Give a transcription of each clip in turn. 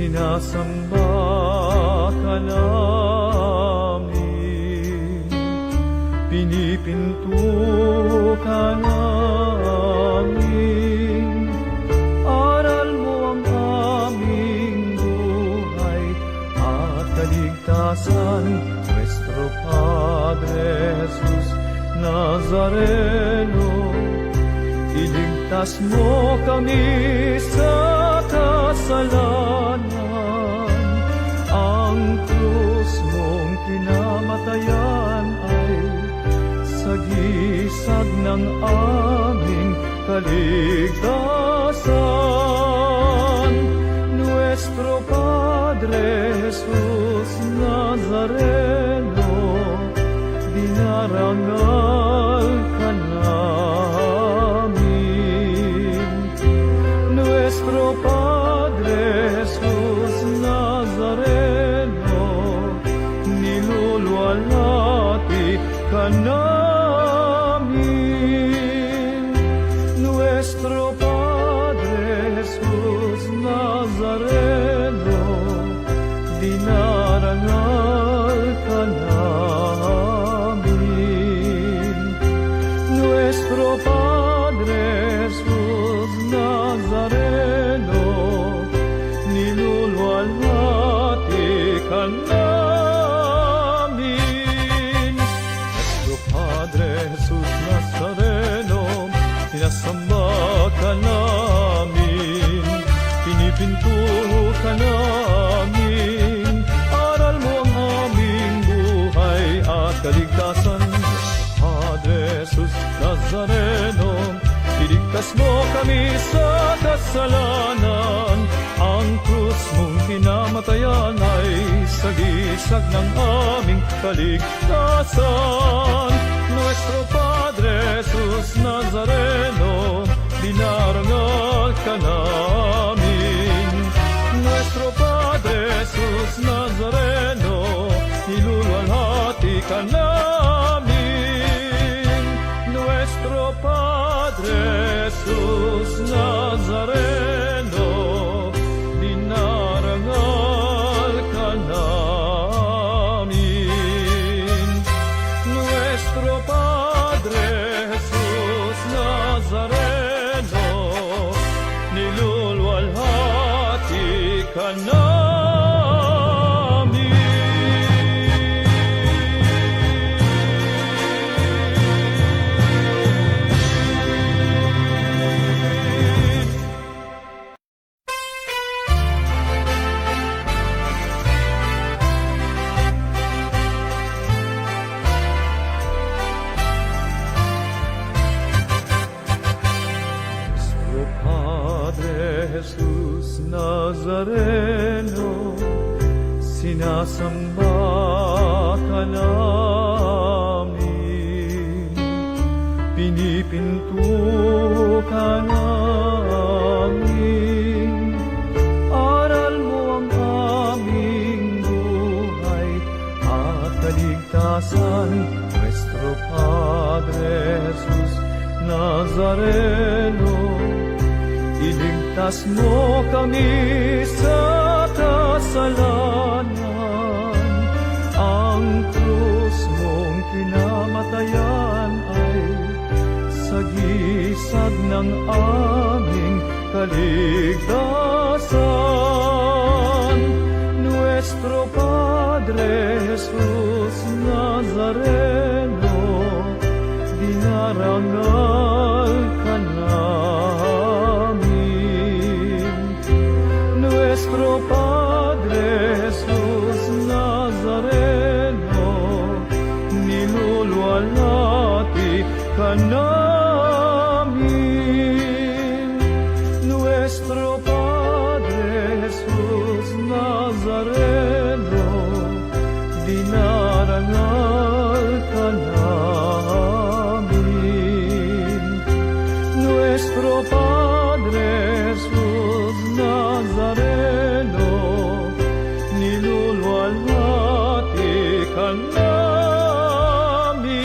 sinasamba ka namin, pinipinto ka namin. Aral mo ang aming buhay at kaligtasan, Nuestro Padre Jesus Nazareno. Iligtas mo kami sa kasalanan, ang krus mong kinamatayan ay sagisag ng aming kaligtasan. Nuestro Padre Jesus Nazareno, dinarangal ka namin. Nuestro Padre Jesus Nazareno, niluluwalhati ka namin. Nuestro Padre Jesus Nazareno, dinarangal ka namin. Nuestro Padre Jesus Nazareno, niluluwalhati ka namin. Nuestro Padre Jesus Nazareno, sinasamba ka namin, pinipinto ka namin. Aral mo ang aming buhay at kaligtasan, Padre Jesus Nazareno. Iligtas mo kami sa kasalanan, ang krus mong kinamatayan ay sagisag ng aming kaligtasan. Nuestro Padre Jesus Nazareno, dinarangal ka namin. Nuestro Padre Jesus Nazareno, niluluwalhati ka namin. Nuestro Padre Jesus Nazareno, dinarangal ka namin. Nuestro Padre Jesus Nazareno, niluluwalhati ka namin. Jesus Nazareno, sinasamba ka namin, pinipinto ka namin. Aral mo ang aming buhay at kaligtasan, Nuestro Padre Jesus Nazareno. Iligtas mo kami sa kasalanan, ang krus mong kinamatayan ay sagisag ng aming kaligtasan. Nuestro Padre Jesus Nazareno, dinarangal ka namin. Nuestro Padre Jesus Nazareno, niluluwalhati ka namin. Nuestro Padre Jesus Nazareno, dinarangal ka namin. Nuestro Padre Jesus Nazareno, niluluwalhati ka namin.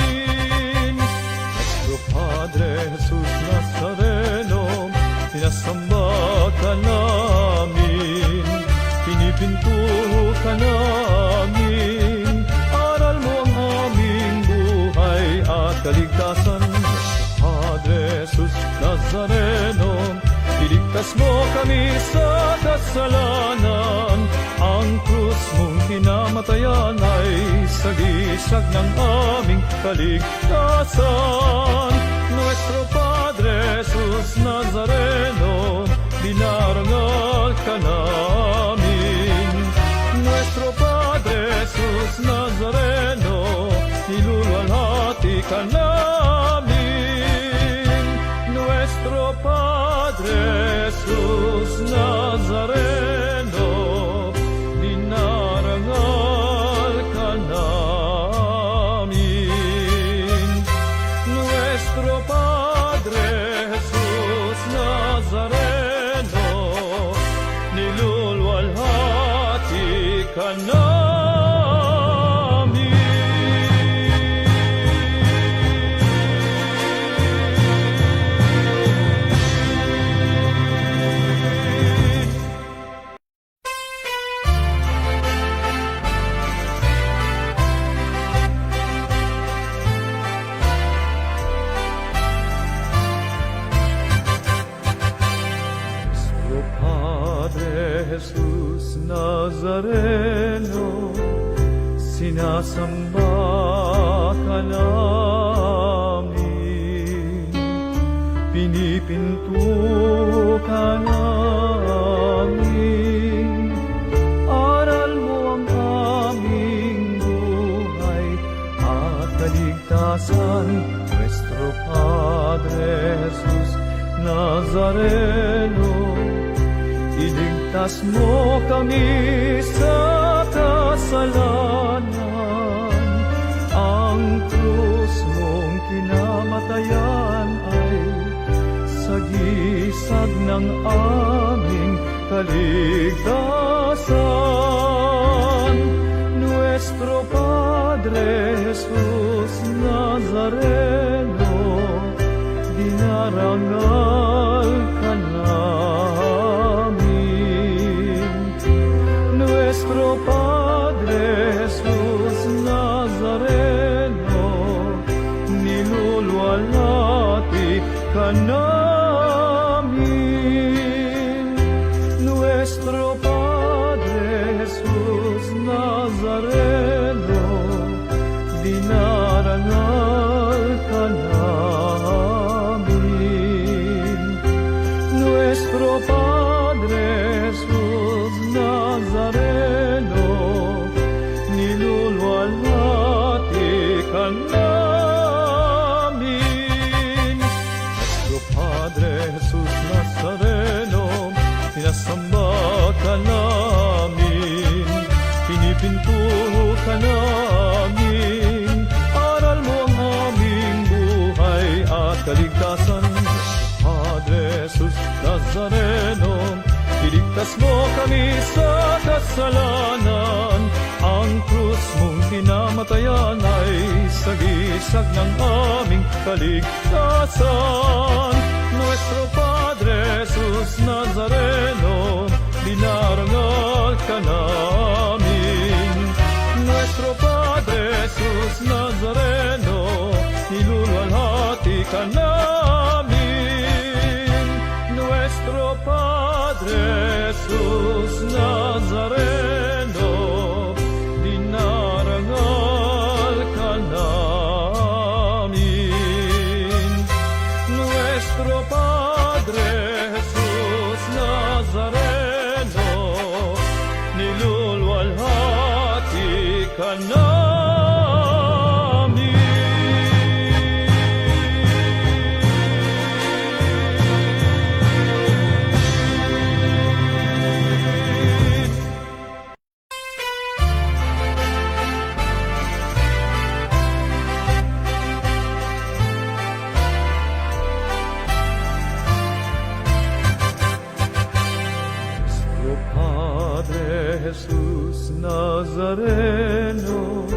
Nuestro Padre Jesus Nazareno, sinasamba ka namin, pinipinto ka namin. Aral mo ang aming buhay at kaligtasan. Padre Jesus Nazareno, iligtas mo kami sa kasalanan. Ang krus mong kinamatayan ay sagisag ng aming kaligtasan. Nuestro Padre Jesus Nazareno, dinarangal ka namin. Nuestro Padre Jesus Nazareno, niluluwalhati ka namin. Nuestro Padre Jesus Nazareno, dinarangal ka namin. Nuestro Padre Jesus Nazareno, niluluwalhati ka namin. Nuestro Padre Jesus Nazareno, sinasamba ka namin. Pinipinto ka namin. Aral mo ang aming buhay at kaligtasan. Nuestro Padre Jesus Nazareno, iligtas mo kami sa kasalanan. Ang krus mong kinamatayan ay sagisag ng aming kaligtasan. Nuestro Padre Jesus Nazareno, dinarangal ka namin. Nuestro Padre Jesus Nazareno, niluluwalhati ka namin. Nuestro Padre Jesus Nazareno, dinarangal ka namin. Nuestro Padre Jesus Nazareno, niluluwalhati ka namin. Nuestro Padre Jesus Nazareno, sinasamba ka namin. Pinipinto ka namin. Aral mo ang aming buhay at kaligtasan. Padre Jesus Nazareno, iligtas mo kami sa kasalanan. Ang krus mong kinamatayan ay sagisag ng aming kaligtasan. Nuestro Padre Jesus Nazareno, dinarangal ka namin. Nuestro Padre Jesus Nazareno, niluluwalhati ka namin. Nuestro Padre Jesus Nazareno, dinarangal ka namin. Nuestro Padre Jesus Nazareno, niluluwalhati ka namin. Jesus Nazareno,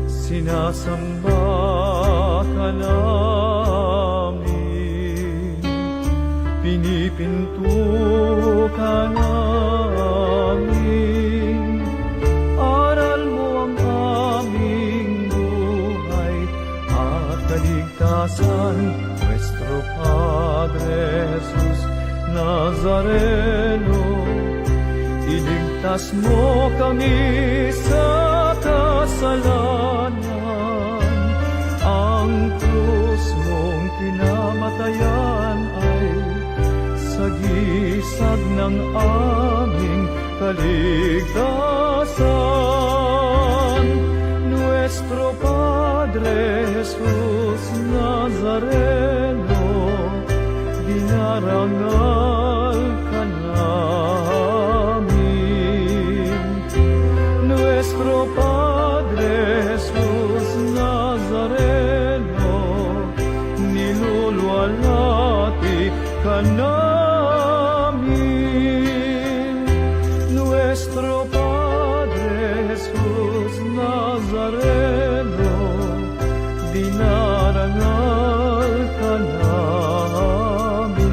sinasamba ka namin. Pinipinto ka namin. Padre Jesus Nazareno, iligtas mo kami sa kasalanan. Ang krus mong kinamatayan ay sagisag ng aming kaligtasan. Nuestro Padre Jesus Nazareno, dinarangal ka namin. Nuestro Padre Jesus Nazareno, niluluwalhati ka namin. Nuestro Padre Jesus Nazareno, dinarangal ka namin.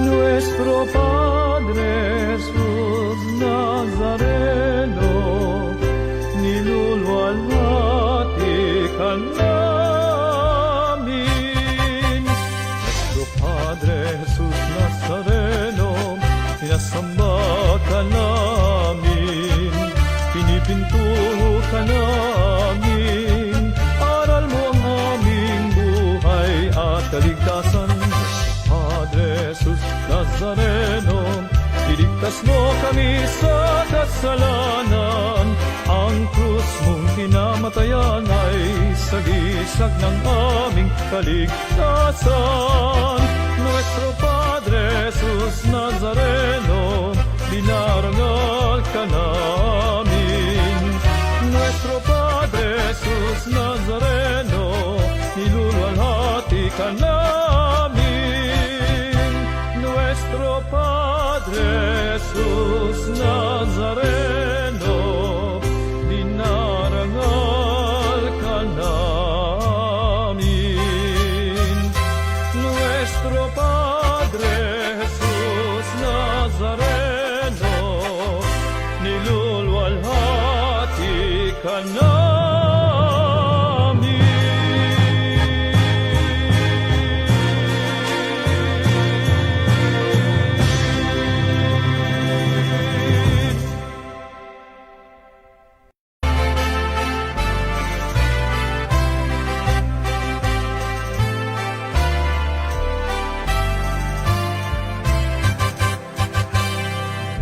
Nuestro Padre Jesus Nazareno, niluluwalhati ka namin. Nuestro Padre Jesus Nazareno, sinasamba ka namin, pinipinto ka namin, aral mo ang aming buhay at kaligtasan. Padre Jesus Nazareno, iligtas mo kami sa kasalanan. Ang krus mong kinamatayan ay sagisag ng aming kaligtasan. Nuestro Padre Jesus Nazareno, dinarangal ka namin. Nuestro Padre Jesus Nazareno, niluluwalhati ka namin. Nuestro Padre Jesus Nazareno, dinarangal ka namin. Nuestro Padre Jesus Nazareno, niluluwalhati ka namin.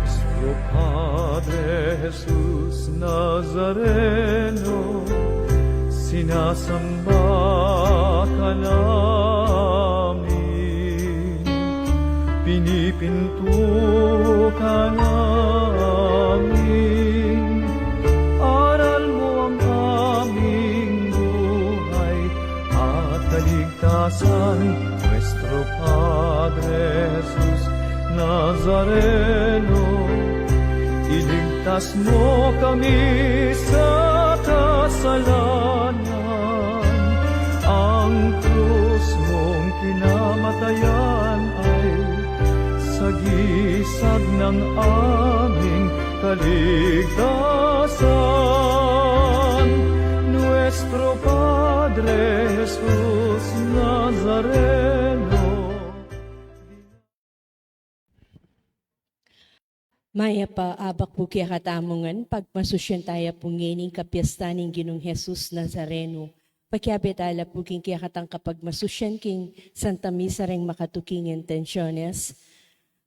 Nuestro Padre Jesus Nazareno, sinasamba ka namin, pinipinto ka namin, aral mo ang aming buhay at kaligtasan. Nuestro Padre Jesus Nazareno, iligtas mo kami sa kasalanan. Ang krus mong kinamatayan ay sagisag ng aming kaligtasan. Nuestro Padre Jesus Nazareno, Maya pa abak po kaya katamungan, pagmasusyan tayo po ngayon kapiesta ng Ginong Jesus Nazareno. Pagkabitala po king kaya katang kapag masusyan king Santa Misa ring makatuking intensyones,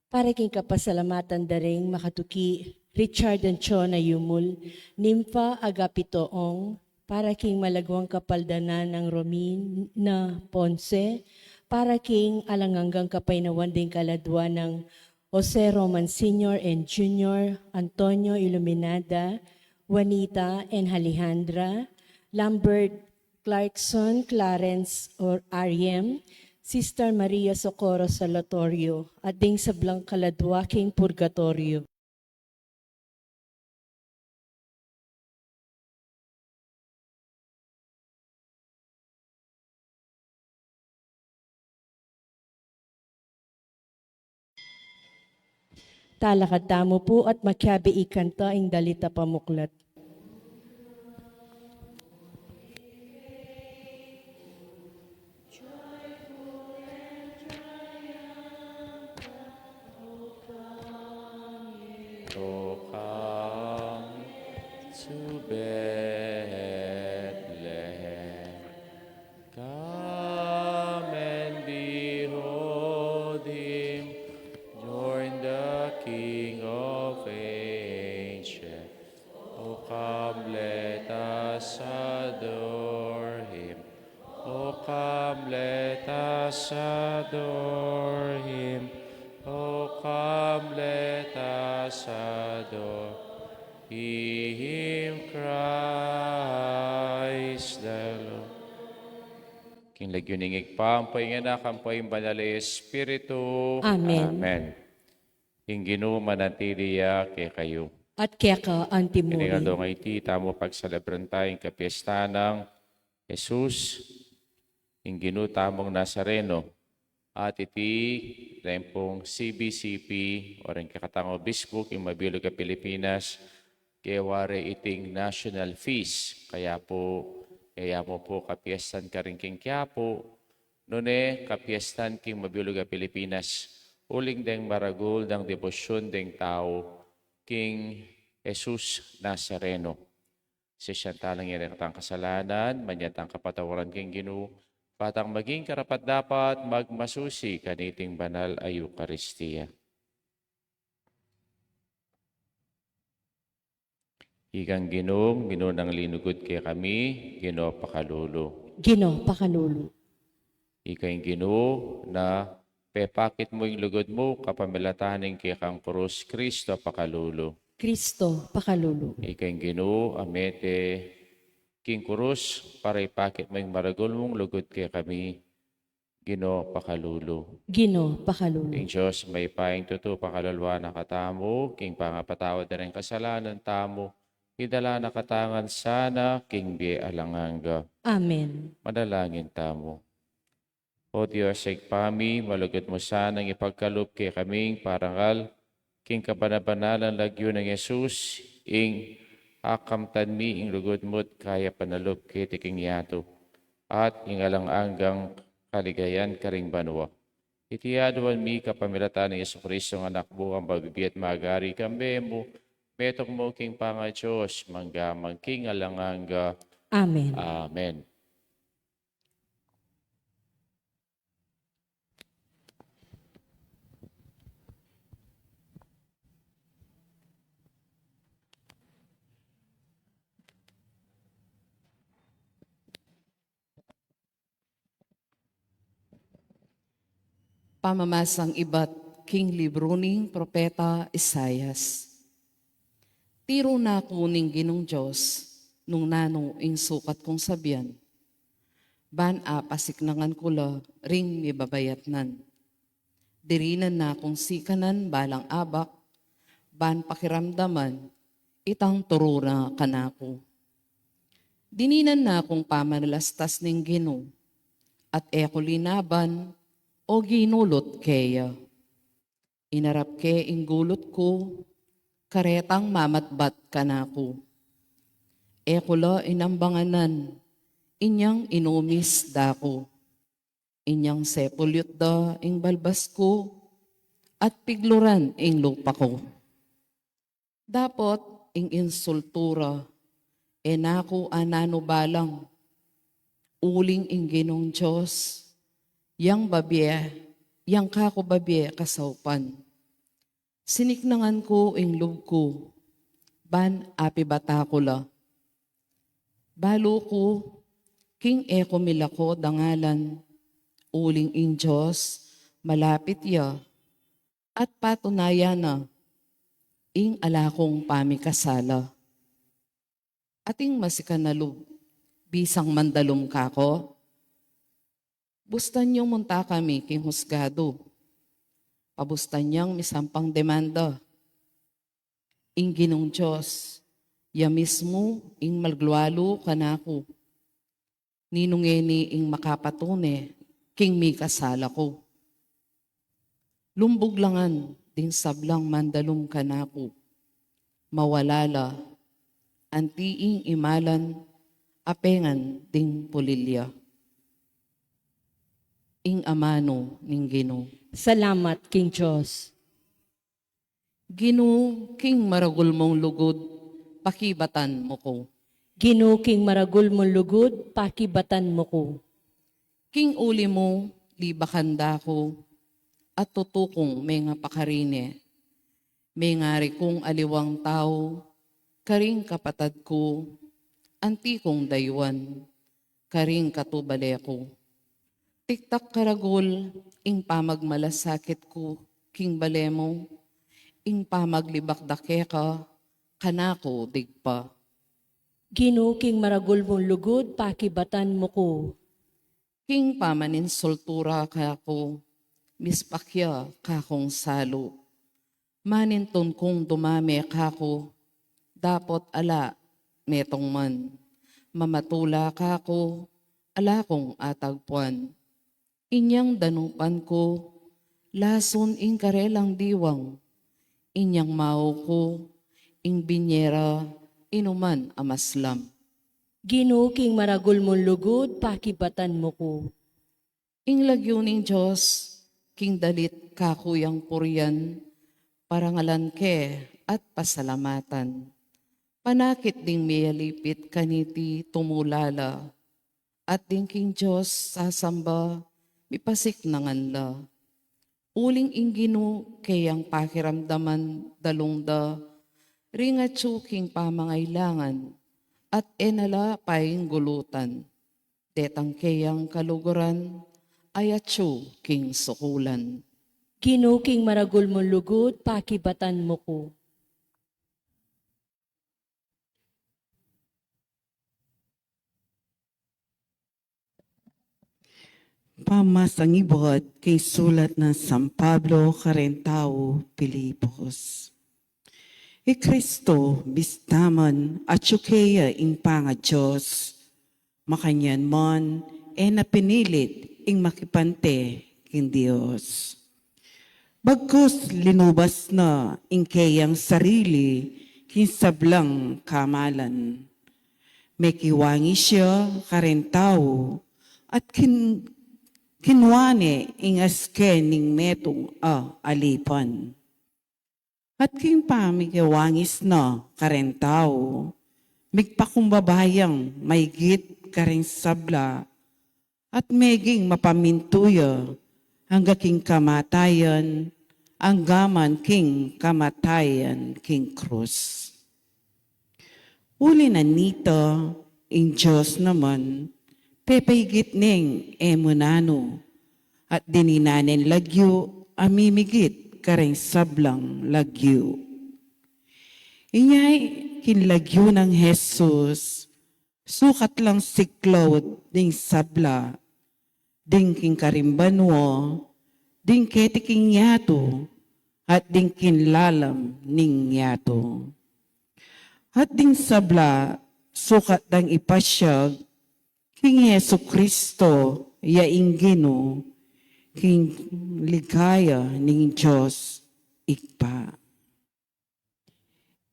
para king kapasalamatan da ring makatuki Richard Anchona Yumul, Nympha Agapitoong, para king malagwang kapaldanan ng Romina Ponce, para king alanganggang kapainawan din kaladwa ng Jose Roman Sr. and Jr., Antonio Iluminada, Juanita and Alejandra, Lambert Clarkson, Clarence or Ariem, Sister Maria Socorro Salatorio, at ding sa Blancaladwa king Purgatorio. Talakad tamo po at makyabi ikanta ing dalita pamuklat. Joy O come to Bethlehem. Come and behold him, join the King of ages. O come, let us adore him. O come, let us adore him. O come, let us adore him, Christ the Lord. King lagyuningig pa, ang painganak, ang banal na Espiritu. Amen. Amen. King Ginoo manatiliya kay kayo. At kaya ka antimuli. Kinigandong iti, tamo pagsalabran tayong kapiesta ng Jesus, King Ginoo tamong Nazareno, at iti lempong CBCP, o rin kakatang obispo, king mabilog ka Pilipinas, kaya wari iting national feast. Kaya mo po kapiestan ka rin king Quiapo, nune kapiestan king mabilog ka Pilipinas, uling deng maragul ng debosyon deng tao, King Jesus Nazareno. Sisyantalang yan ang kasalanan, manyatang kapatawaran king Ginoo, patang maging karapat dapat magmasusi kaniting banal ay Eucharistia. Igang Ginoo ng linugod kay kami, Ginoo pakalulo. Ginoo pakalulu. Ikang Ginoo na pepakit mo yung lugod mo, kapamilataning kay kang krus, Kristo pakalulo. Kristo pakalulu. Ikang Ginoo, amete, king krus, para ipakit mo yung maragol mong lugod kay kami, Ginoo pakalulo. Ginoo pakalulu. King Diyos, may paing tuto pakalulwa na katamo, king pangapatawad na rin kasalanan tamo, hidala na katangan sana, king biye alanganga. Amen. Manalangin tamo. O Diyos, pami, malugod mo sanang ipagkalup kay kaming parangal, king kabanabanalan lagyo ng Jesus, ing akamtan mi ing lugod mo't kaya panalup kay tiking yato, at ing alang-anggang kaligayan karing banwa. Itiyaduan mi kapamilatan ng Yesu Kristo ng anak mo, ang babibiat magari kambe mo, metok mo king panga Diyos, manggamang king alanganga. Amen. Amen. Pamamasang iba't king libro ning propeta Isayas. Tiro na kuning Ginong Diyos, nung nanong ing sukat kong sabyan. Ban pasiknangan kula, ring mibabayatnan. Dirinan na kung sikanan balang abak, ban pakiramdaman, itang turo na kanako. Dininan na kung pamanalastas ning Ginoo, at eko linaban, o ginulot keya. Inarap ke inggulot ko, karetang mamatbat kanako. Ekula inambanganan, inyang inumis dako. Inyang sepulyot da ing balbas ko, at pigluran ing lupa ko. Dapot ing insultura, enako anano balang, uling ing Ginong Diyos, yang babye, yang kako babye kasaupan. Siniknangan ko ing lub ko, ban api bata ko la. Balo ko, king eko milako dangalan, uling ing Diyos, malapit ya, at patunaya na, ing alakong pamikasala. Ating masikan na lub, bisang mandalum kako, bustan niyong munta kami king husgado. Pabustan niyang misampang demanda. Ing Ginong Diyos, ya mismo ing malglualo kanako. Ninungeni ing makapatune, king mi kasala ko. Lumbuglangan ding sablang mandalum kanako. Mawalala, antiing imalan, apengan ding pulilya. Ing amano ning Ginoo. Salamat, King Diyos. Ginu king maragul mong lugod, pakibatan mo ko. Ginuking maragul mo lugod, pakibatan mo ko. King uli mo, libakanda ko, at tutukong may nga pakarine. May ngari kong aliwang tao, karing kapatad ko, antikong daywan, karing katubale ko. Tiktak karagol, ing pamagmalasakit ko, king balemo, ing pamaglibakdake ka, kanako digpa. Ginuking maragul mo lugod, pakibatan mo ko. King pamanin soltura ka ko, mispakya kakong salo. Maninton kong dumami kako, dapot ala metong man. Mamatula kako, ala kong atagpuan. Inyang danupan ko, lason ing karelang diwang. Inyang mao ko, ing binyera, inuman amaslam. Ginuking maragul mo lugod, pakibatan mo ko. Ing lagyo ning Diyos, king dalit kakuyang purian, parangalan ke at pasalamatan. Panakit ding mayalipit kaniti tumulala, at ding king Diyos sasamba, mipasik nangan la. Uling inggino kayang pakiramdaman dalungda, ringa king pamangailangan, at enala paing gulutan. Detang kayang kaluguran, ayatsu king sukulan. Ginuking maragul mo lugod, pakibatan mo ko. Pamasangibot kay sulat ng San Pablo Carentao, Pilipos. Kristo bistaman at syukeya ing panga Diyos, makanyan mon napinilit ing makipante king Diyos. Bagkus linubas na ing kayang sarili king sablang kamalan. May kiwangi siya karentao at kinwane ing aske ning metong alipan. At king pamigawangis na karentao, migpakumbabayang maygit karing sabla, at meging mapamintuya hangga king kamatayan, ang gaman king kamatayan king krus. Uli na nito, ing Diyos naman, pepaygit ning emunano, at dininanin lagyo amimigit karing sablang lagyo. Inyay kinlagyo ng Jesus, sukat lang siklod ding sabla, ding king karimbanwo, ding ketiking yato, at ding kinlalam ning yato. At ding sabla, sukat dang ipasyag, king Yesu Kristo, yainggino, king ligaya ning Diyos ikpa.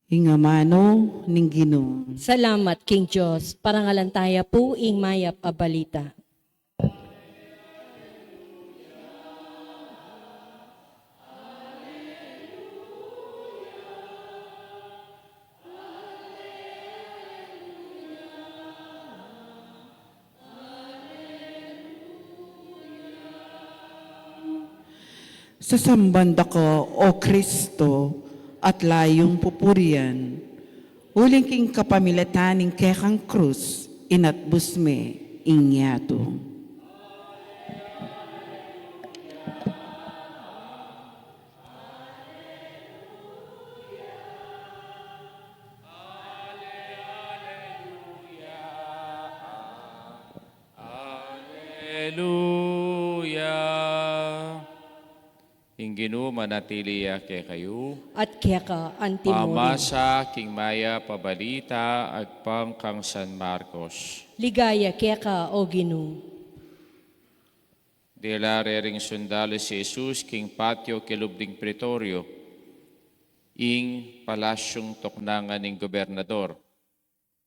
Hingamano ning Ginoo. Salamat, King Diyos, parangalantaya po ing mayap a balita. Sasambanda ko, O Kristo, at layong pupurian, uling king kapamilataning kekang krus, inatbus me ingyato. Hallelujah. Inggino manatiliya kay kayo. At kaya ka, antimony. Pamasa king maya pabalita agpang kang San Marcos. Ligaya kaya ka, o Ginoo. Dela rering sundalo si Jesus king patio kilubding pretorio. Ing palasyong toknangan ng gobernador.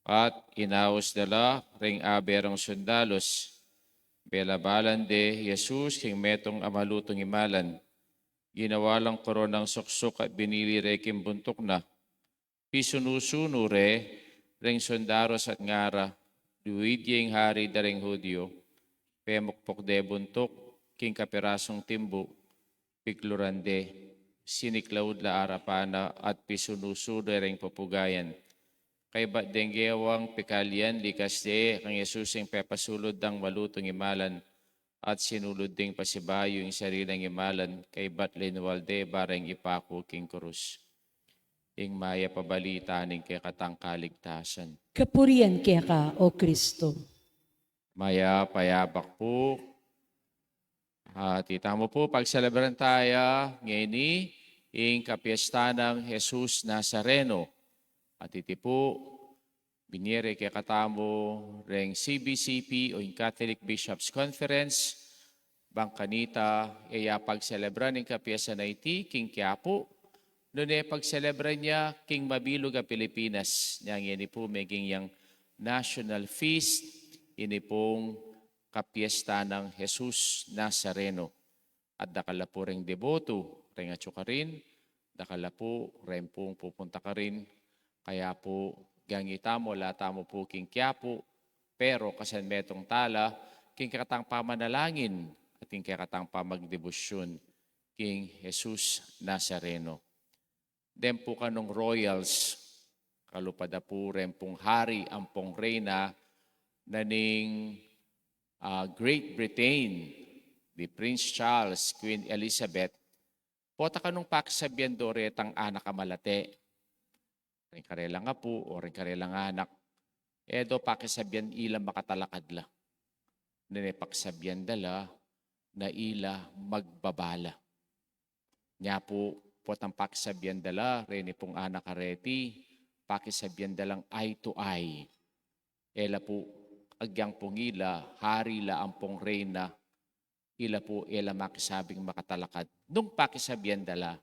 At inaos dala ring aberang sundalos. Belabalan de Jesus king metong amalutong imalan. Ginawa lang koronang suksok at binili rekim buntok na. Pisunusuno re, reng sondaros at ngara, duwidyeng hari dareng Hudyo, pemukpok de buntok, king kapirasong timbu, piklurande, siniklaud la arapana at pisunusuno reng papugayan. Kay ba't denggewang pikalian likas de kang Yesusing pepasulod dang malutong imalan at sinulod ding pasibayo yung sarilang imalan kay ba't linwalde bareng ipako king krus. Ing maya pabalita ning kay katang kaligtasan. Kapurian kaya ka, O Kristo. Maya payabak po. Tita mo po, pagselebran tayo ngayon ing kapiesta ng Jesus Nazareno. At iti po, binire kay katamo reng CBCP o yung Catholic Bishops Conference, bangkanita, iya pagselebran ng kapiesta na iti, king Quiapo, noon pagselebran niya, king Mabilog a Pilipinas, niyang ini po maging yung national feast, ini pong kapiesta ng Jesus Nazareno. At dakala po ring deboto, ring atso ka rin, dakala po rin pong pupunta ka rin, kaya po gangita mo, lata mo po king Quiapo, pero kasan metong tala, king kakatang pamanalangin at king kakatang pamagdebosyon, king Jesus Nazareno. Den po kanong royals, kalupada po rin pong hari ang pong reyna na ning Great Britain, the Prince Charles, Queen Elizabeth, pota kanong paksabihan do retang anak kamalate. Ring karela nga po o ring karela nga anak. Edo pakisabihan ilang makatalakadla. Nene paksabihan dala na ila magbabala. Nya po potang pakisabihan dala reni pong anak kareti pakisabihan dalang eye to eye. Ela po agyang pong ila hari la ang pong reyna ila po ela makisabing makatalakad. Nung pakisabihan dala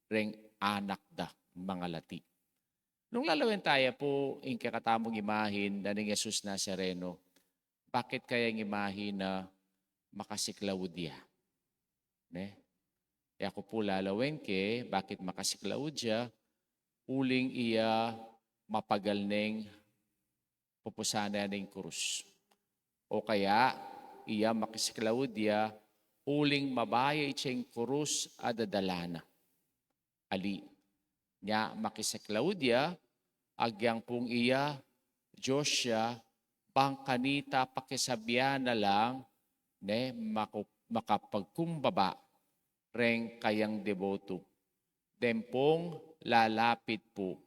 reng anak da mga lati. Nung lalawin tayo po, yung kakatamong imahin na ng Jesus Nazareno, bakit kaya yung imahin na makasiklawod niya? Ne? E ako po lalawin bakit makasiklawod siya, uling iya mapagal neng pupusana ng krus. O kaya, iya makasiklawod niya, uling mabayay siyang krus adadalana. Ali, niya makisiklawod niya, agyang pong iya, Diyos siya, bangkanita pakisabihan na lang, ne, makapagkumbaba, reng kayang deboto. Dempong lalapit po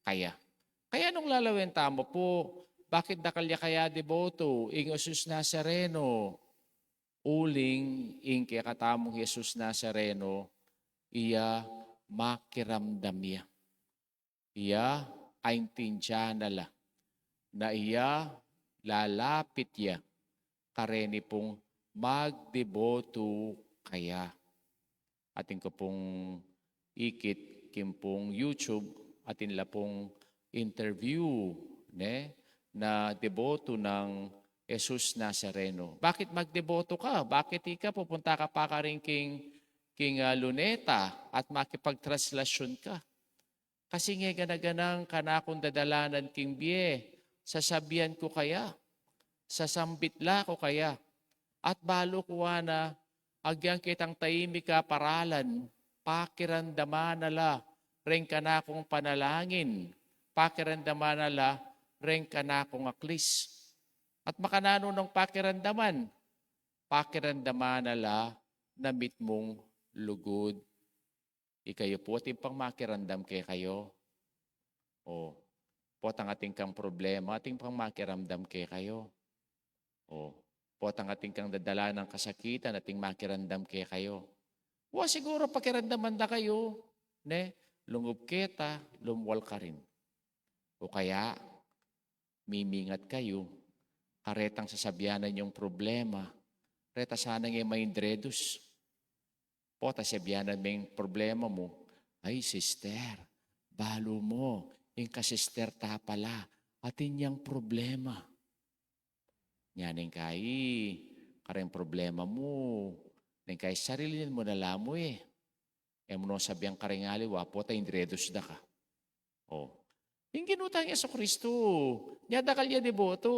kaya. Kaya nung lalawin tamo po, bakit dakalya kaya deboto, ing Jesus Nazareno, uling ing kaya katamong Jesus Nazareno, iya makiramdam niya. Iya aintindihan na iya lalapit ya kareni pong magdeboto kaya. Atin ko pong ikit kimpong YouTube atin la pong interview na deboto ng Jesus Nazareno. Bakit magdeboto ka? Bakit ika pupunta ka pa ka rin king Luneta at makipagtraslasyon ka? Kasi nga ganaganang kanakong dadalanan king biye, sasabihan ko kaya, sasambitla ko kaya, at balo kuha na, agyang kitang taimik ka paralan, pakirandaman nala, ring kanakong panalangin, pakirandaman nala, ring kanakong aklis. At makanano ng pakirandaman nala, namit mong lugod. Ikayo po ating pang makirandam kayo. O, po ang ating kang problema, ating pang makiramdam kayo. O, po ang ating kang dadala ng kasakitan, ating makiramdam kayo. O, siguro pakiramdaman na kayo, lungub kita, lumwal ka rin. O kaya, mimingat kayo, karetang sasabihanan yung problema, reta sana nga may indredus. Po, tasabihan na may problema mo, ay sister, balo mo, yung kasister ta pala, atin yung problema. Yan yung kay, kareng problema mo, yung kay sarili mo na lamo Emuno sabihan ka rin ali, wapo tayo indiredos da ka. O, yung ginutang Yesu Kristo, niya dakal ya deboto,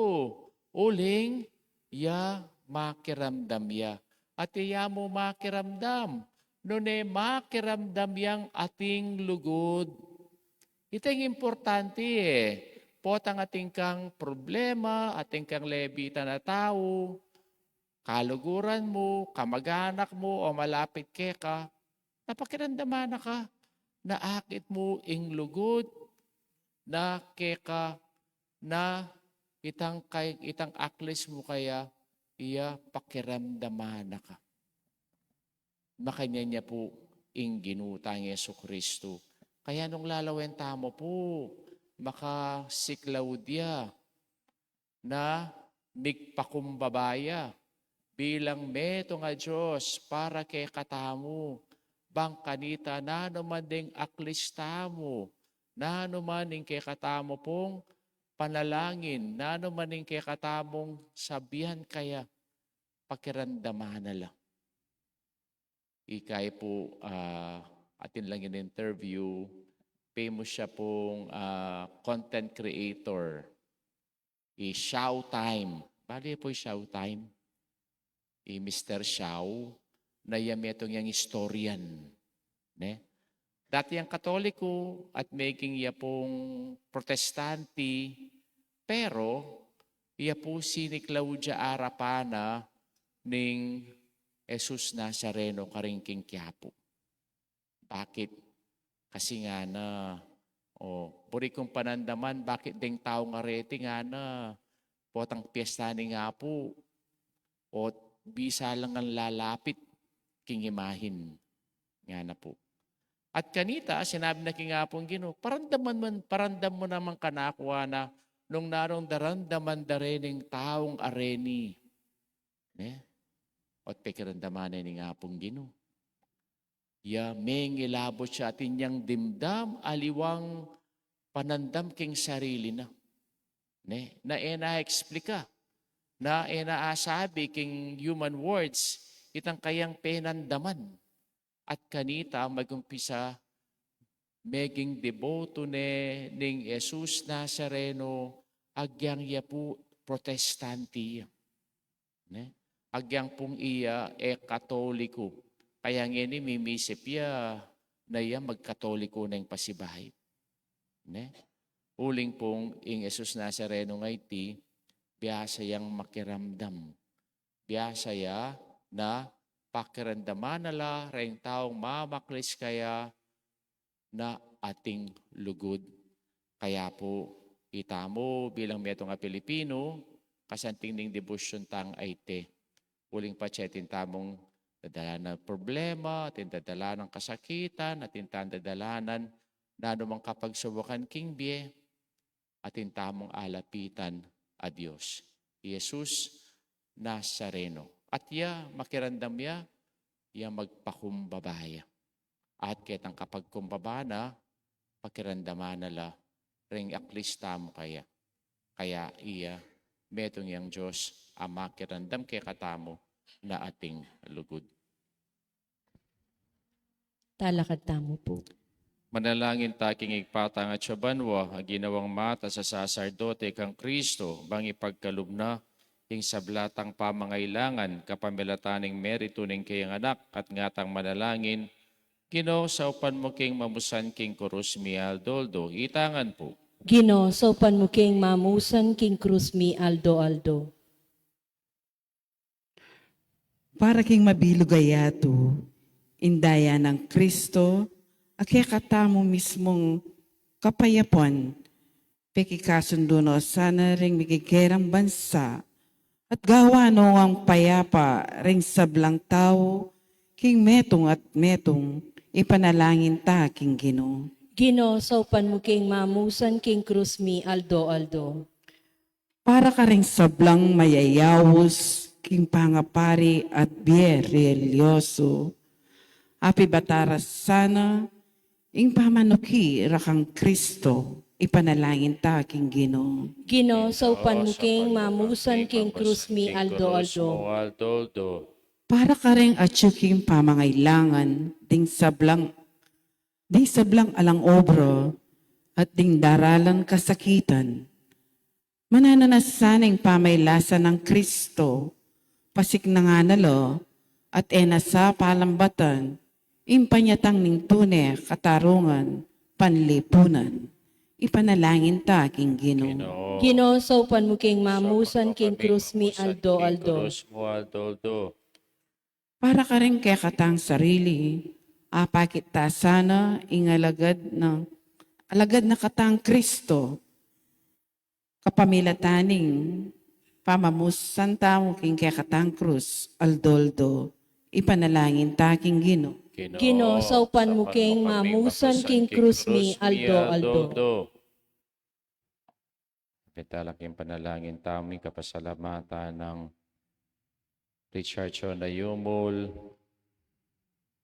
uling, ya makiramdam ya. At iya mo makiramdam, nune makiramdam yang ating lugod. Ito yung importante Potang ating kang problema, ating kang lebita na tao, kaluguran mo, kamag-anak mo, o malapit ka, napakiramdaman na ka, naakit mo ing lugod, na keka, na itang aklis mo kaya, iya pakiramdaman na ka. Makanya niya po ing ginutang Yesu Kristo. Kaya nung lalawenta mo po, makasiklaw dia na migpakumbabaya bilang meto nga Diyos para kay katamo. Bang kanita na naman ding aklista mo, na naman ding kay katamo pong panalangin, na naman ding kay katamong sabihan kaya pakiramdaman na lang. Ikay po atin lang in interview, famous siya pong content creator. Showtime. Bali po Showtime. Mr. Shaw, na yametong yung historian. Ne? Dati yung Katoliko at making iya pong Protestanti, pero iya po si Claudia Arapana ning Jesus Nazareno karingking Quiapo. Bakit? Kasi nga na, puri kong panandaman, bakit ding tao nga rete nga na, potang piyesta ni nga po, o bisa lang ang lalapit, king imahin, nga na po. At kanita, sinabi na king nga pong Ginoo, parandam mo naman kanakuha na, nung narong darandaman darening taong areni. Ne? At pekirandaman na ni nga pong Ginoo. Ya mengilabot siya atin niyang dimdam, aliwang panandam king sarili na. Ne? Na explika, na naasabi king human words, itang kayang penandaman. At kanita magumpisa, meging deboto ning Jesus Nazareno, agyang ya po protestanti. Ne? Agyang pong iya katoliko. Kaya ngini mimisip ya na iya magkatoliko na yung pasibahay. Ne? Uling pong ing Jesus Nazareno nga iti, biyasa yang makiramdam. Biyasa ya na pakiramdaman nala ring taong mamaklis kaya na ating lugod. Kaya po itamo bilang meto nga Pilipino, kasanting ning debosyon tang aite. Uling pa chetin tamong dadala ng problema, atin dadala ng kasakitan, atin dadalanan na anumang kapagsubukan king biye, atin tamong alapitan a Diyos. Jesus Nazareno. At ya, makirandam ya magpakumbabaya. At kitang kapagkumbaba na, pakirandaman nala, ring aklista mo kaya. Kaya iya, metong yang Diyos, ang makirandam kay katamo, na ating lugod. Talakad tamo po. Manalangin taking igpatang at siyabanwa, ang ginawang mata sa saserdote kang Kristo, bang ipagkalubna, ing sablatang pamangailangan, kapamilataning merito ning kayang anak, at ngatang manalangin, Ginoo sa upan mo king mamusan king kurus mi aldoldo, itangan po. Ginoo, sa upan mo king mamusan king krus mi aldo. Para king mabilugayato, indaya ng Kristo, akikatamo mismong kapayapon, pekikasundo no sana ring migigerang bansa, at gawa no ang payapa ring sablang tao, king metong at metong, ipanalangin ta king Ginoo. Ginoo, sa upan mo king mamusan king krus mi aldo. Para ka ring sablang mayayawos, king pangapari at biye religyoso, api bataras sana, ing pamanuki rakang Kristo, ipanalangin ta king Ginoo. Ginoo, sa upan mo king mamusan king krus mi aldo. Aldoldo. Para ka ring atsuking pamangailangan, ding sablang Di sablang alang obro at ding daralan kasakitan. Manananasanang pamaylasan ng Kristo, pasik na nga nalo, at sa palambatan, impanyatang ning tune katarungan, panlipunan. Ipanalangin ta king Ginoo. Ginoo, saupan mo king mamusan king krus mi aldo. Krus mo aldo. Para ka rin kaya katang sarili, apakit ta sana alagad na katang Kristo, kapamilataning pamamusan tamo king kaya katang krus, aldoldo, ipanalangin ta king Ginoo. Ginoo, saupan mo king mamusan king krus mi aldo. Pitalaking panalangin tami kapasalamatan ng Richard Chona Yumul,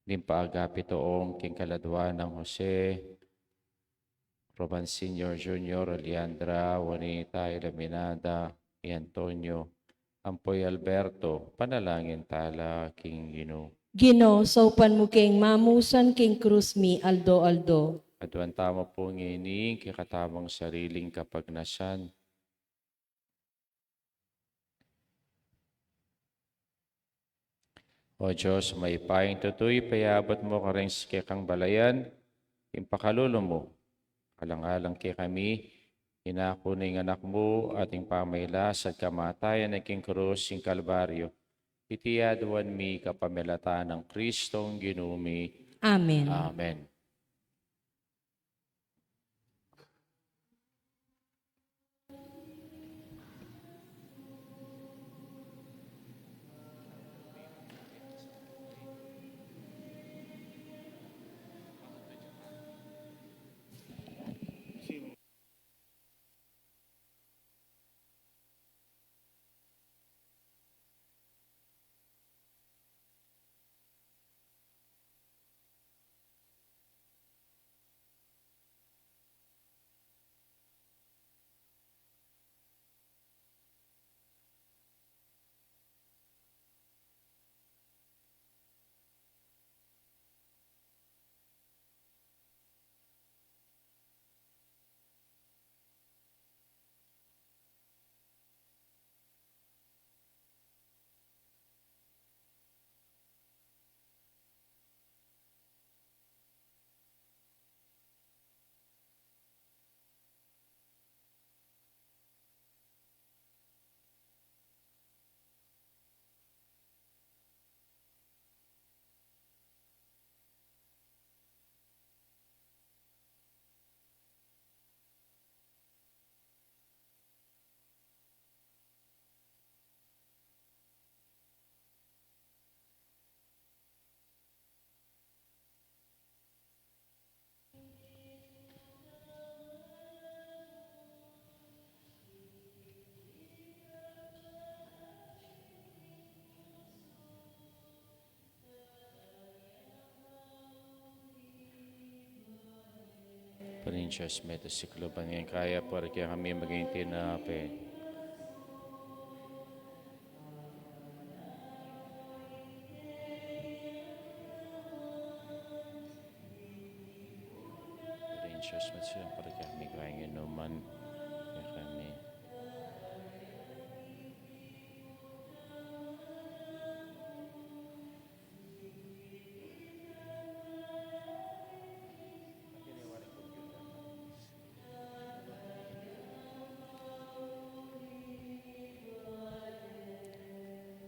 Limpaagapi toong king kaladwa ng Jose, Roman Senior Junior, Aliandra, Juanita, Ilaminada, Antonio, Ampoy Alberto, panalangin tala king Ginoo. Ginoo, saupan mo king mamusan king krus mi aldo. Kaduan tama po ngini, kikatamang sariling kapagnasan. O Diyos, may paing tutoy, payabot mo ka rin sa kang balayan, impakalulo mo, alang-alang kay kami, inako na yung anak mo, ating pamaylas at kamatayan ng king krus, yung kalbaryo, itiyaduan mi kapamilata ng Kristong ginumi. Amen. Amen. Prinsias metasiklo pangyang kaya para kaya kami maging tinape. Prinsias metasiklo para kaya kami kaya inuman kaya kami.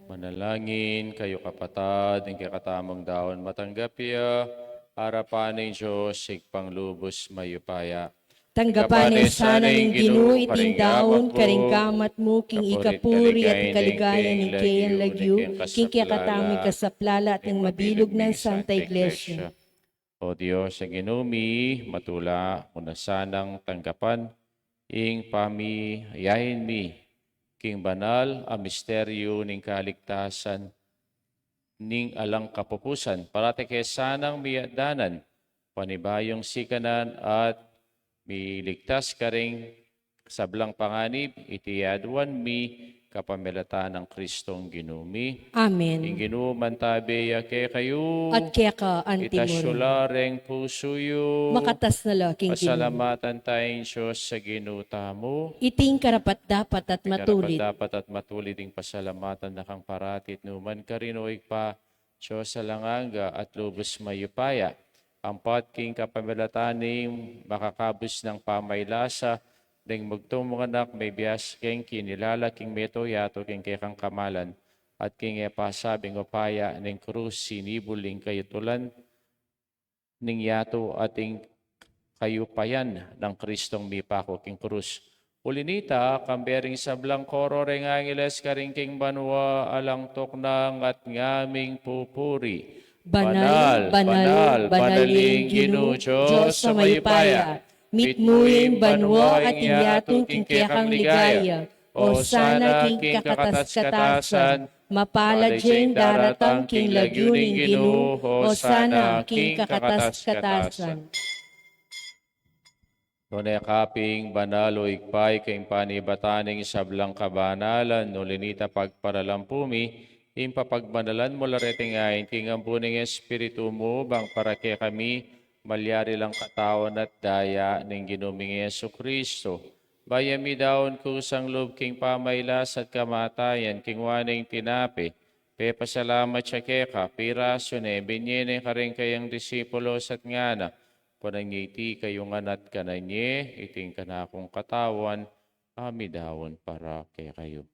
Manalangin kayo kapatad, ang kakatamang daon matanggap iya, harapan ng Diyos, sigpang lubos mayupaya. Tanggapanin sana ng Ginoo iting daon, karing kamat mo, king ikapuri at kaligaya ni Kayan Lagyu, king kakataming kasaplala at ng mabilog ng Santa Iglesia. O Diyos, ang ginumi, matula, una sanang tanggapan, ing pamiyahin mi, king banal, a misteryo ning kaligtasan, ning alang kapupusan, parati kay sanang miyadanan, panibayong sikanan at miligtas ka ring sablang panganib, itiyaduan mi, kapamilatan ng Kristong ginumi. Amen. Inginuman tabi ke kayo, At kaya ka, antimuro. itasyulareng pusuyo, Makatas na laking Ginoo. pasalamatan tayong Diyos sa ginuta mo. Iting karapat dapat at matulit. Dapat at matulit ding pasalamatan na kang paratit numan karinoig pa Diyos sa langanga at lubos mayupaya. Ang patking kapamilataning makakabos ng pamaylasa, ding magtong mga anak may biyas king kinilalaking meto yato king kekang kamalan, at king epasabing upaya ng krus sinibuling kayutulan ning yato ating kayupayan ng Kristong mipako king krus. Ulinita, kambering sablang koro reng angeles karingking banwa alang toknang at ngaming pupuri. Banal, banal, banaling Ginoo, Diyos sa mayupaya. Mitmuing banwa at inyatong kingkiyakang ligaya. O sana king kakatas-katasan, mapalad diyeng daratang king lagyuning Ginoo. O sana king kakatas-katasan. Tunay kaping banalo ikpay kayong panibataning sablang kabanalan no linita pagparalampumi, impapagbanalan mo lareting ayin king ampuning espiritu mo bang para kay kami malyari lang katawan at daya ng ginuming Yesu Kristo. Bayami daon kusang loob king pamaylas at kamatayan king waning tinapi. Pasalamat siya keka, piraso ne, binyene ka rin kayang disipulos at ngana. Panangiti kayong anat kananye, iting kanakong katawan, amidawon para kay kayo.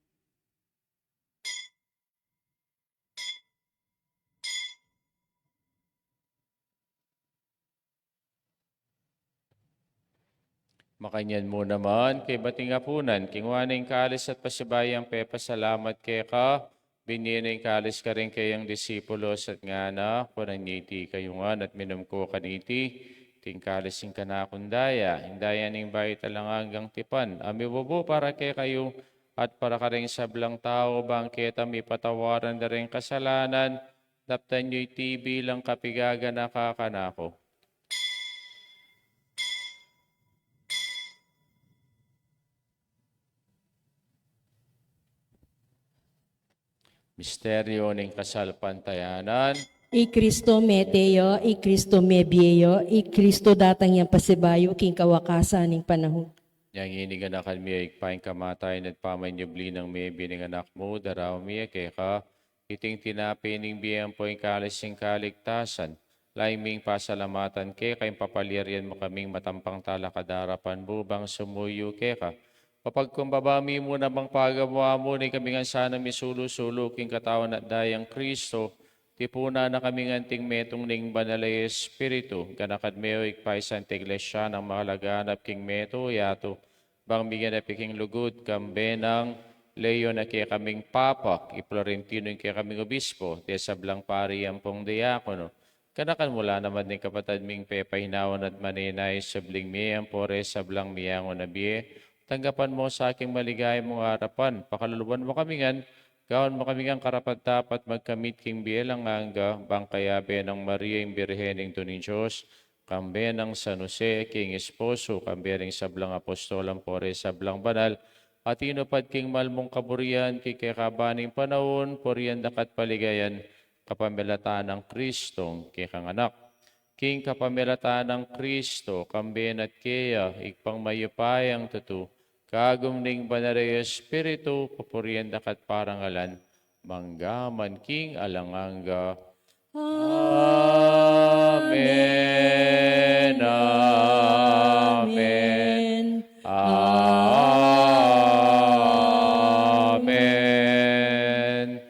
Makanyan mo naman kay bating apunan, kingwaning kalis at pasibayang pasalamat kay ka, binyening kalis ka rin kayang disipulos at ngana, panangiti kayong anat minum ko kaniti, tingkalisin ka na kundaya, hindaya ning bayit alang hanggang tipan. Amibubo para kay kayo at para ka rin sablang tao, bangketa may patawaran na rin kasalanan, naptan nyo'y tibi lang kapigaga na kakanako. Misteryo ng kasalpantayanan. I Kristo meteo, I Kristo mebieyo, I Kristo datang yang pasibayo, king kawakasan ng panahon. Yang iniganakan mi ay ikpaing kamatay at pamanyubli ng may bininganak mo, daraw mi kay ka, iting tinapining biyang po yung kalising kaligtasan. Laiming pasalamatan kay kayong papalirian mo kaming matampang talakadarapan bubang sumuyo kay ka. Kapag kumbabami mo namang pagawa mo ni kami nga sana misulo-sulo king katawan at dayang Kristo, tipuna na kami nganting metong ning banalay espiritu, ganakad meo ikpaisan te iglesia ng mahalaganap king meto yato, bang bigyan na piking lugod kambe ng leyo na kaya kaming papak, iplorentino yung kaya kaming obispo, te sablang pari ang pong diakono. Kanakan mula naman ni kapatid ming pepahinawan at maninay sabling miyang pore sablang miyangon na biye, tanggapan mo sa aking maligay mong harapan, pakaluluban mo kami ngan, gawin mo kami ngang karapat dapat magkamit king bielang angga, bang kayabe ng Maria yung birhening to ni Diyos, kambe ng San Jose, king esposo, kambe ring sablang apostolang pore sablang banal, at inupad king malmong kaburian, kikikabaning panahon, porian dakat paligayan, kapamilatan ng Kristong kikang anak. King kapamilatan ng Kristo, kambe at kaya, ikpang mayupayang tutu, kagum ning banaraya espiritu, pupurian dakat parangalan, manggaman king alanganga. Amen. Amen. Amen.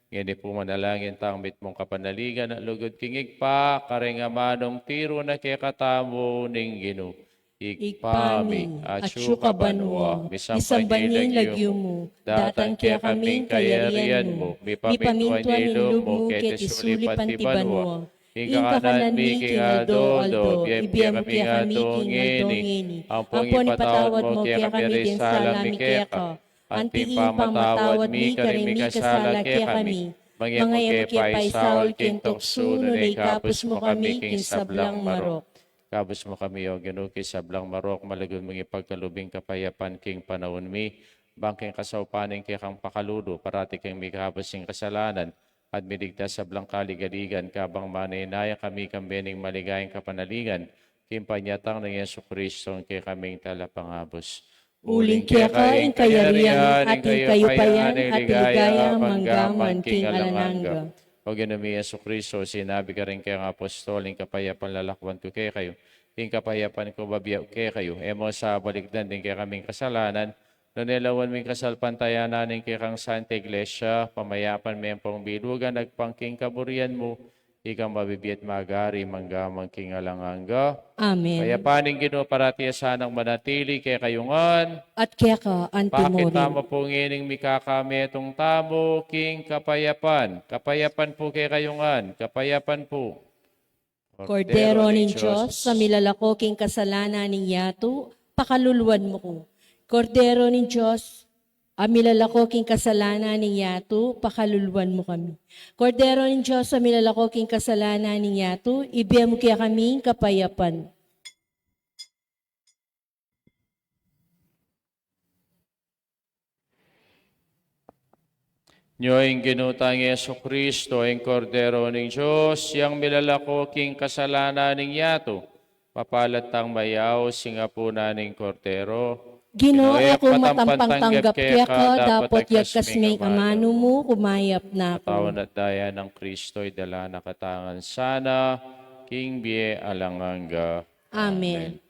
Ngini po manalangin tangmit mong kapanaligan at lugod kingig pa, karing amanong tiro na kikatamo ning Ginoo. Ikpami at syukabanwa, misambanin lagyo mo, datang kaya kaming kayarian mo, mipamintuan nilog mo, ket isulipan ti banwa. Hingga kanan mi king aldo, biyem kami atong ngini, ampong ipatawad mo kaya kami din salami kaya ka, anti pamatawad mi karimi kasala kaya kami, mga kaya paisawal kintok sunod, kapos mo kami king sablang marok. Kabos mo kami o ginuki sablang marok, malagon mong ipagkalubing kapayapan king panahon mi, bangking kasaupaning kay kang pakaludo, parati kang may kabasing kasalanan, at miligtas sa blangkaligaligan, kabang maninaya kami kambening maligayang kapanalingan, kimpanyatang ng Yesu Kristo, kay kaming talapangabos. Uling kaya ka, ing kayarian, ating kayupayan, at ligaya, manggaman, king alananga. O ginumi Yesu Kristo, sinabi ka rin kayong apostoling kapayapan lalakwan ko kay kayo. Ting kapayapan ko babiyaw kay kayo. Emo sa baligdan din kay kaming kasalanan. Nanilawan ming kasalpantayanan ng kay kang Santa Iglesia. Pamayapan may pong bilugan, nagpangking kaburian mo. Ikang mabibiyat magari, manggamang king alanganga. Amen. Payapaning Ginoo parati sanang manatili kay kayungan. At kaya ka, Bakit antimorin. tama po ngining mikakami itong tamo, king kapayapan? Kapayapan po kay kayungan, kapayapan po. Kordero ng Diyos, sa milalakoking kasalanan ng yato, pakaluluwan mo ko. Kordero ng Diyos, milalakoking kasalanan ng yato, pakaluluwan mo kami. Kordero ng Diyos, sa milalakoking kasalanan ng yato, ibigay mo kaya kami kapayapan. Nyo'ing ginutang Yeso Kristo, ang kordero ng Diyos, yang milalakoking kasalanan ng yato, papalatang mayaw, singapo na ng kordero. Ginoo Ginoo, ako matampang matampang-tanggap kaya ka, dapat yakas may amano amano mo, kumayap na ako. Tawan at daya ng Kristo'y dala na katangan sana, King Bie Alanganga. Amen.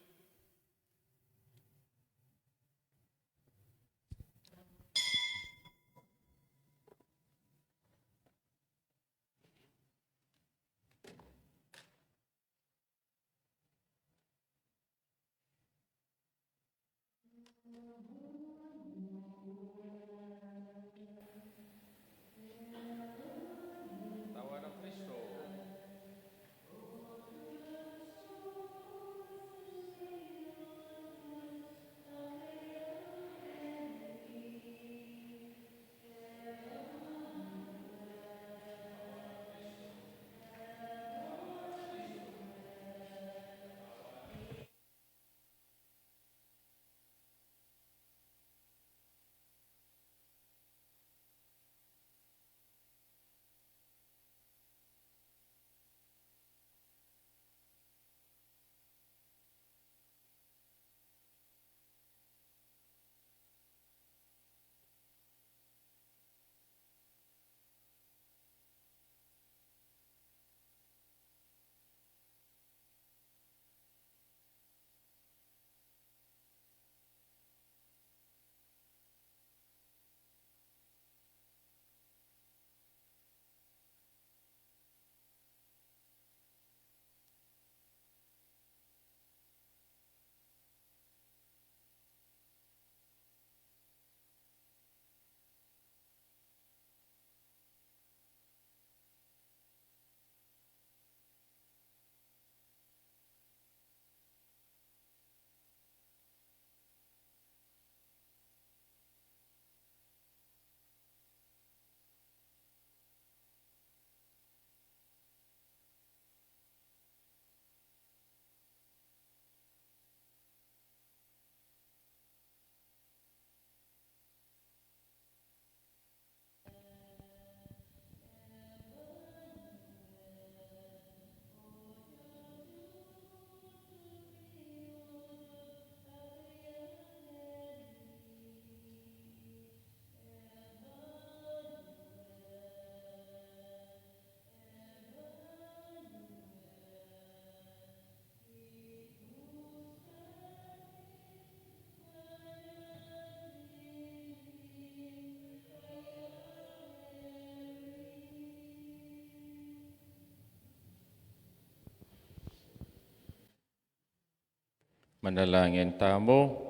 Manalangin tamo.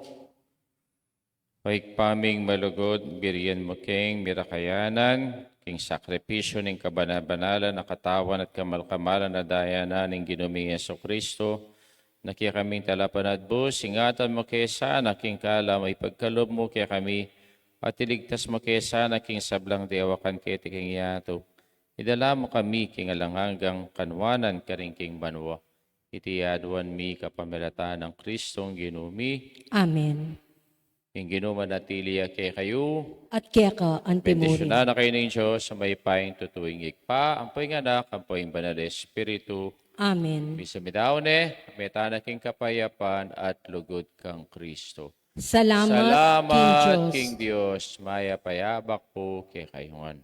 Paikpaming malugod, biriyan mo king mirakayanan, king sakripisyo ng kabanabanalan na katawan at kamalkamalan na dayana ng ginuming Yeso Kristo, nakikaming talapan at bus, ingatan mo kaya sana, king kala may pagkalob mo kaya kami, at iligtas mo kaya sana, king sablang diawakan kaya tiking yato. Idala mo kami, king alanganggang kanwanan karing king banwa. Itiyaduan mi kapamilata ng Kristong ginumi. Amen. Ing ginumanatili kay kayo, at kaya ka antimurin. bendisyonan na kayo ng Diyos sa may paing tutuwing ikpa, ang poing anak, ang poing banal na Espiritu, Amen. bisa midaone, metana king kapayapan at lugod kang Kristo. Salamat, Salamat King King Diyos. Dios, maya payabak po kay kayungan.